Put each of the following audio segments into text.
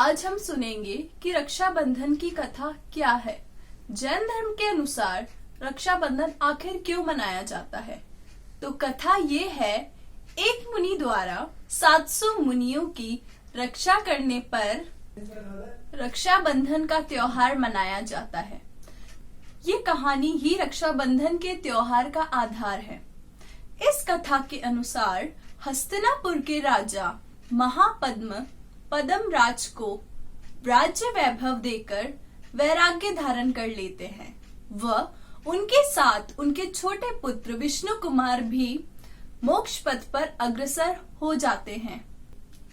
आज हम सुनेंगे कि रक्षाबंधन की कथा क्या है। जैन धर्म के अनुसार रक्षाबंधन आखिर क्यों मनाया जाता है? तो कथा ये है, एक मुनि द्वारा 700 मुनियों की रक्षा करने पर रक्षाबंधन का त्योहार मनाया जाता है। ये कहानी ही रक्षाबंधन के त्योहार का आधार है। इस कथा के अनुसार हस्तिनापुर के राजा महापद्म पद्मराज को राज्य वैभव देकर वैराग्य धारण कर लेते हैं। वह उनके साथ उनके छोटे पुत्र विष्णु कुमार भी मोक्ष पथ पर अग्रसर हो जाते हैं।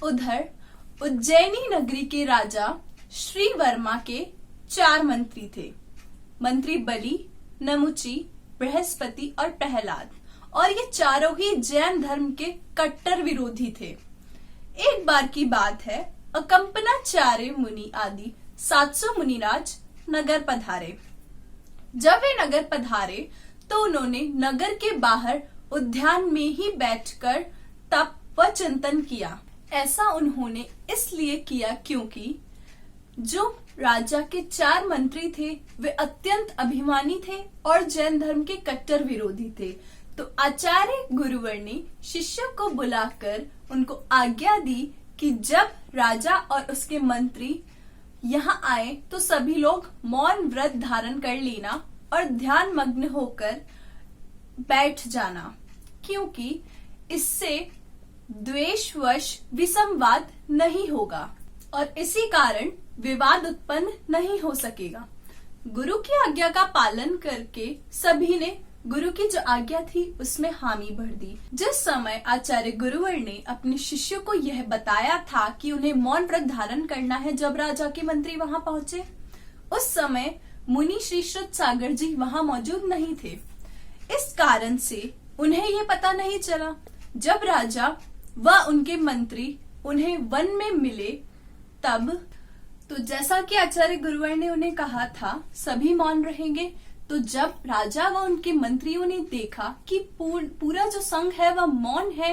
उधर उज्जैनी नगरी के राजा श्री वर्मा के 4 मंत्री थे। मंत्री बलि, नमुची, बृहस्पति और प्रहलाद, और ये चारों ही जैन धर्म के कट्टर विरोधी थे। एक बार की बात है, अकंपनाचार्य मुनि आदि 700 मुनिराज नगर पधारे। जब वे नगर पधारे तो उन्होंने नगर के बाहर उद्यान में ही बैठकर तप व चिंतन किया। ऐसा उन्होंने इसलिए किया क्योंकि जो राजा के 4 मंत्री थे वे अत्यंत अभिमानी थे और जैन धर्म के कट्टर विरोधी थे। तो आचार्य गुरुवर ने शिष्यों को बुलाकर उनको आज्ञा दी कि जब राजा और उसके मंत्री यहाँ आए तो सभी लोग मौन व्रत धारण कर लेना और ध्यान मग्न होकर बैठ जाना, क्योंकि इससे द्वेषवश विसंवाद नहीं होगा और इसी कारण विवाद उत्पन्न नहीं हो सकेगा। गुरु की आज्ञा का पालन करके सभी ने गुरु की जो आज्ञा थी उसमें हामी भर दी। जिस समय आचार्य गुरुवर ने अपने शिष्यों को यह बताया था कि उन्हें मौन व्रत धारण करना है जब राजा के मंत्री वहां पहुंचे, उस समय मुनि श्री श्रुत सागर जी वहां मौजूद नहीं थे। इस कारण से उन्हें ये पता नहीं चला। जब राजा व उनके मंत्री उन्हें वन में मिले तब तो जैसा कि आचार्य गुरुवर ने उन्हें कहा था सभी मौन रहेंगे, तो जब राजा व उनके मंत्रियों ने देखा कि पूरा जो संघ है वह मौन है,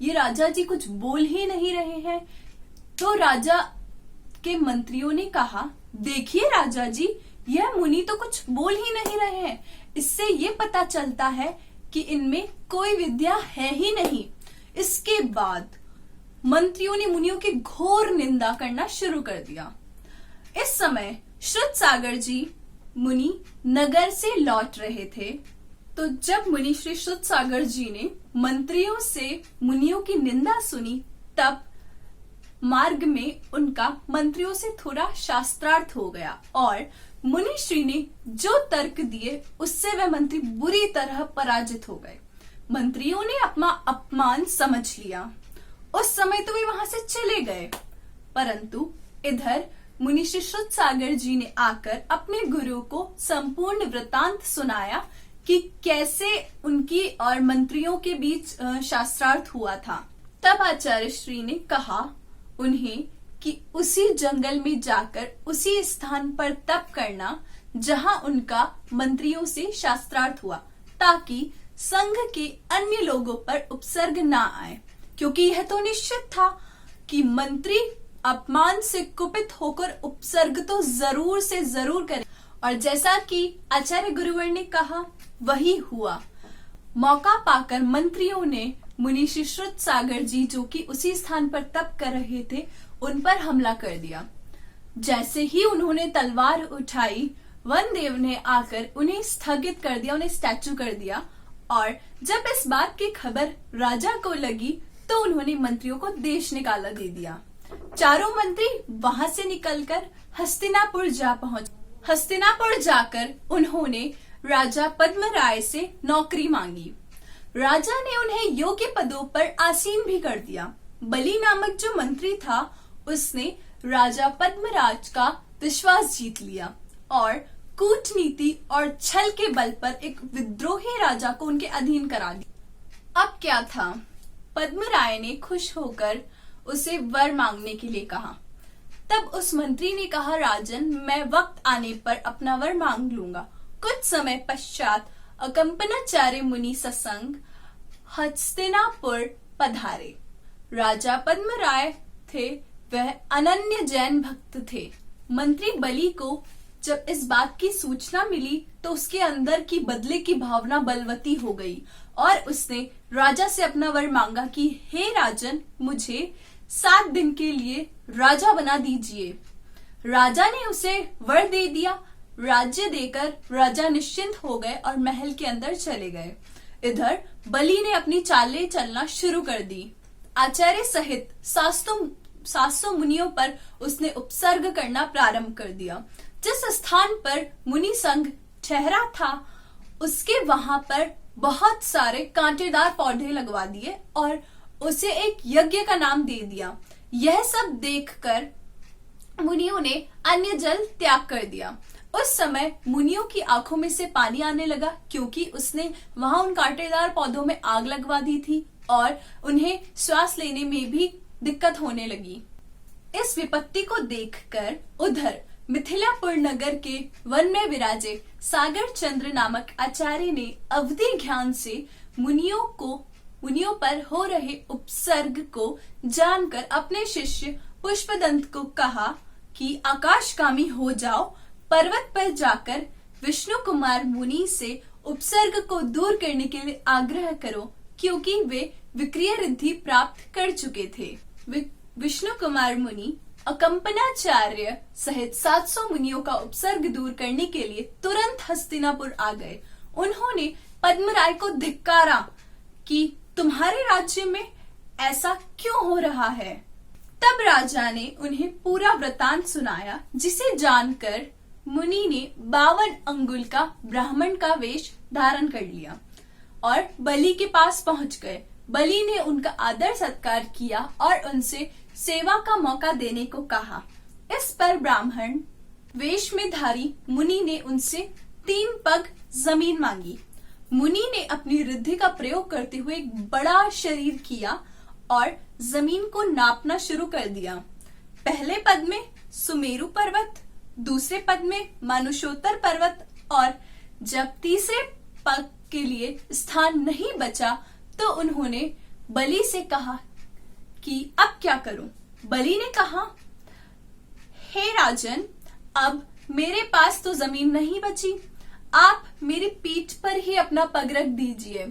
ये राजा जी कुछ बोल ही नहीं रहे हैं, तो राजा के मंत्रियों ने कहा, देखिए राजा जी, यह मुनि तो कुछ बोल ही नहीं रहे हैं। इससे ये पता चलता है कि इनमें कोई विद्या है ही नहीं। इसके बाद मंत्रियों ने मुनियों की घोर निंदा करना शुरू कर दिया। इस समय श्रुत सागर जी मुनि नगर से लौट रहे थे। तो जब मुनि श्री श्रुत सागर जी ने मंत्रियों से मुनियों की निंदा सुनी, तब मार्ग में उनका मंत्रियों से थोड़ा शास्त्रार्थ हो गया और मुनि श्री ने जो तर्क दिए उससे वह मंत्री बुरी तरह पराजित हो गए। मंत्रियों ने अपना अपमान समझ लिया। उस समय तो वे वहां से चले गए, परंतु इधर मुनि श्री श्रुत सागर जी ने आकर अपने गुरु को संपूर्ण वृतांत सुनाया कि कैसे उनकी और मंत्रियों के बीच शास्त्रार्थ हुआ था। तब आचार्य श्री ने कहा उन्हें कि उसी जंगल में जाकर उसी स्थान पर तप करना जहां उनका मंत्रियों से शास्त्रार्थ हुआ, ताकि संघ के अन्य लोगों पर उपसर्ग ना आए, क्योंकि यह तो निश्चित था कि मंत्री अपमान से कुपित होकर उपसर्ग तो जरूर से जरूर करें। और जैसा कि आचार्य गुरुवर ने कहा वही हुआ। मौका पाकर मंत्रियों ने मुनि श्री श्रुत सागर जी, जो कि उसी स्थान पर तप कर रहे थे, उन पर हमला कर दिया। जैसे ही उन्होंने तलवार उठाई, वन देव ने आकर उन्हें स्थगित कर दिया, उन्हें स्टैचू कर दिया। और जब इस बात की खबर राजा को लगी तो उन्होंने मंत्रियों को देश निकाला दे दिया। चारों मंत्री वहां से निकलकर हस्तिनापुर जा पहुंचे। हस्तिनापुर जाकर उन्होंने राजा पद्मराय से नौकरी मांगी। राजा ने उन्हें योग्य पदों पर आसीन भी कर दिया। बलि नामक जो मंत्री था उसने राजा पद्मराज का विश्वास जीत लिया और कूटनीति और छल के बल पर एक विद्रोही राजा को उनके अधीन करा दिया। अब क्या था, पद्मराय ने खुश होकर उसे वर मांगने के लिए कहा। तब उस मंत्री ने कहा, राजन, मैं वक्त आने पर अपना वर मांग लूंगा। कुछ समय पश्चात अकंपनाचार्य मुनि ससंग हस्तिनापुर पधारे। राजा पद्मराय थे वह अनन्य जैन भक्त थे। मंत्री बलि को जब इस बात की सूचना मिली तो उसके अंदर की बदले की भावना बलवती हो गई और उसने राजा से अपना वर मांगा कि हे राजन, मुझे 7 दिन के लिए राजा बना दीजिए। राजा ने उसे वर दे दिया। राज्य देकर राजा निश्चिंत हो गए और महल के अंदर चले गए। इधर बलि ने अपनी चालें चलना शुरू कर दी। आचार्य सहित 700 मुनियों पर उसने उपसर्ग करना प्रारंभ कर दिया। जिस स्थान पर मुनि संघ ठहरा था उसके वहां पर बहुत सारे कांटेदार पौधे लगवा दिए और उसे एक यज्ञ का नाम दे दिया। यह सब देखकर मुनियों ने अन्य जल त्याग कर दिया। उस समय मुनियों की आंखों में से पानी आने लगा क्योंकि उसने वहां उन कांटेदार पौधों में आग लगवा दी थी और उन्हें श्वास लेने में भी दिक्कत होने लगी। इस विपत्ति को देखकर उधर मिथिलापुर नगर के वन में विराजे सागर चंद्र नामक आचार्य ने अवधि ज्ञान से मुनियों पर हो रहे उपसर्ग को जानकर अपने शिष्य पुष्पदंत को कहा कि आकाशगामी हो जाओ, पर्वत पर जाकर विष्णु कुमार मुनि से उपसर्ग को दूर करने के लिए आग्रह करो क्योंकि वे विक्रिय रिद्धि प्राप्त कर चुके थे। विष्णु कुमार मुनि अकंपनाचार्य सहित 700 मुनियों का उपसर्ग दूर करने के लिए तुरंत हस्तिनापुर आ गए। उन्होंने पद्मराय को धिक्कारा कि तुम्हारे राज्य में ऐसा क्यों हो रहा है। तब राजा ने उन्हें पूरा वृतांत सुनाया, जिसे जानकर मुनि ने 52 अंगुल का ब्राह्मण का वेश धारण कर लिया और बलि के पास पहुंच गए। बलि ने उनका आदर सत्कार किया और उनसे सेवा का मौका देने को कहा। इस पर ब्राह्मण वेश में धारी मुनि ने उनसे 3 पग जमीन मांगी। मुनि ने अपनी रिद्धि का प्रयोग करते हुए एक बड़ा शरीर किया और जमीन को नापना शुरू कर दिया। पहले पद में सुमेरु पर्वत, दूसरे पद में मानुषोत्तर पर्वत और जब तीसरे पग के लिए स्थान नहीं बचा तो उन्होंने बलि से कहा कि अब क्या करूं। बलि ने कहा, हे राजन, अब मेरे पास तो जमीन नहीं बची, आप मेरी पीठ पर ही अपना पग रख दीजिए।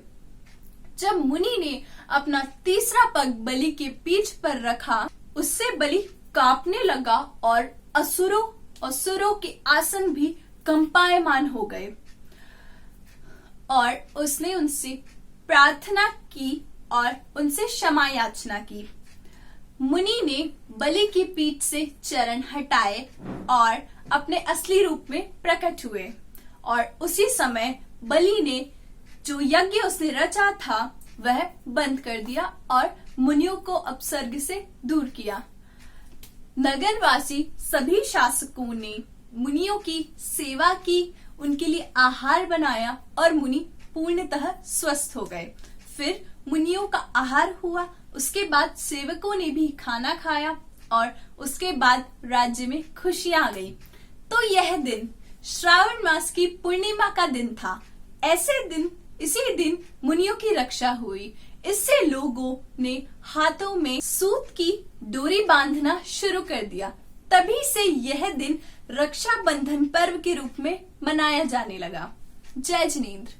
जब मुनि ने अपना तीसरा पग बलि के पीठ पर रखा, उससे बलि कांपने लगा और असुरों के आसन भी कंपायमान हो गए और उसने उनसे प्रार्थना की और उनसे क्षमा याचना की। मुनि ने बलि की पीठ से चरण हटाए और अपने असली रूप में प्रकट हुए और उसी समय बलि ने जो यज्ञ उसने रचा था वह बंद कर दिया और मुनियों को अपसर्ग से दूर किया। नगरवासी सभी शासकों ने मुनियों की सेवा की, उनके लिए आहार बनाया और मुनि पूर्णतः स्वस्थ हो गए। फिर मुनियों का आहार हुआ, उसके बाद सेवकों ने भी खाना खाया और उसके बाद राज्य में खुशियां आ गई। तो यह दिन श्रावण मास की पूर्णिमा का दिन था। इसी दिन मुनियों की रक्षा हुई। इससे लोगों ने हाथों में सूत की डोरी बांधना शुरू कर दिया। तभी से यह दिन रक्षा बंधन पर्व के रूप में मनाया जाने लगा। जय जिनेंद्र।